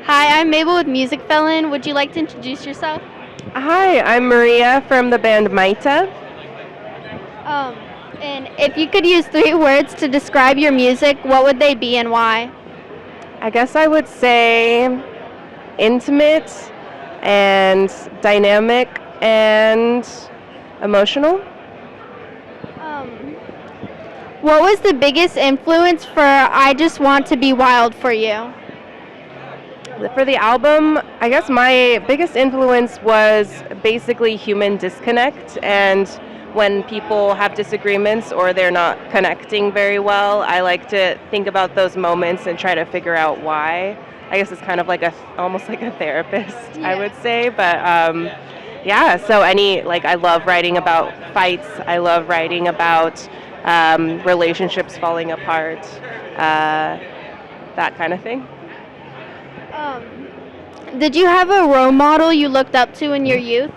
Hi, I'm Mabel with Music Felon. Would you like to introduce yourself? Hi, I'm Maria from the band MAITA. Um, and if you could use three words to describe your music, what would they be and why? I guess I would say intimate and dynamic and emotional. Um, what was the biggest influence for I Just Want to Be Wild for you? For the album, I guess my biggest influence was basically human disconnect, and when people have disagreements or they're not connecting very well, I like to think about those moments and try to figure out why. I guess it's kind of like almost like a therapist, I would say, but yeah, so I love writing about fights. I love writing about relationships falling apart, that kind of thing. Um, did you have a role model you looked up to in your youth?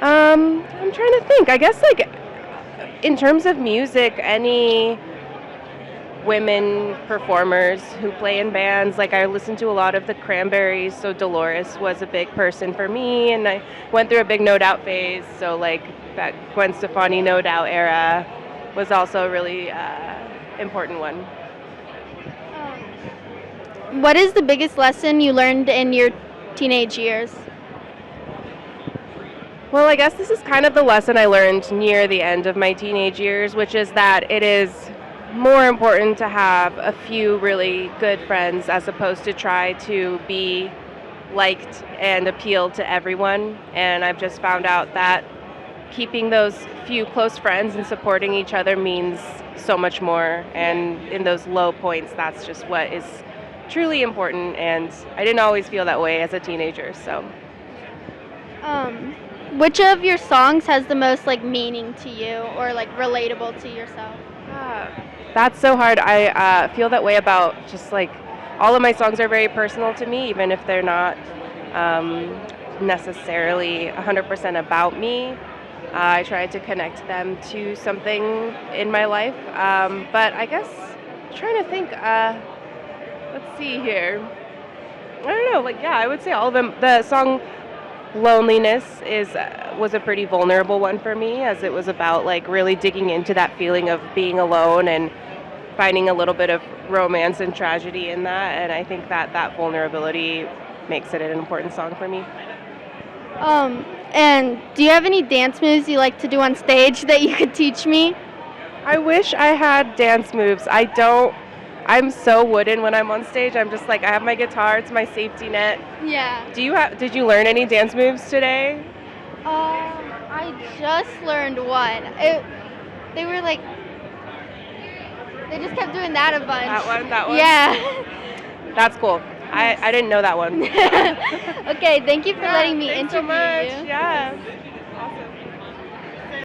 I'm trying to think. I guess like in terms of music, any women performers who play in bands, like I listened to a lot of the Cranberries, so Dolores was a big person for me, and I went through a big No Doubt phase, so like that Gwen Stefani No Doubt era was also a really important one. What is the biggest lesson you learned in your teenage years? Well, I guess this is kind of the lesson I learned near the end of my teenage years, which is that it is more important to have a few really good friends as opposed to try to be liked and appeal to everyone. And I've just found out that keeping those few close friends and supporting each other means so much more. And in those low points, that's just what is truly important. And I didn't always feel that way as a teenager, so. Um, which of your songs has the most like meaning to you or like relatable to yourself? That's so hard. I feel that way about just like all of my songs are very personal to me, even if they're not necessarily 100% about me. I try to connect them to something in my life. But I guess trying to think, let's see here. I don't know, like, yeah, I would say all of them. The song Loneliness is was a pretty vulnerable one for me, as it was about like really digging into that feeling of being alone and finding a little bit of romance and tragedy in that, and I think that that vulnerability makes it an important song for me. And do you have any dance moves you like to do on stage that you could teach me? I wish I had dance moves. I don't. I'm so wooden when I'm on stage. I'm just like I have my guitar, it's my safety net. Yeah. Did you learn any dance moves today? I just learned one. They were like, they just kept doing that a bunch. That one? Yeah. That's cool. I didn't know that one. Okay, thank you for letting me Thanks interview so much. you. Yeah.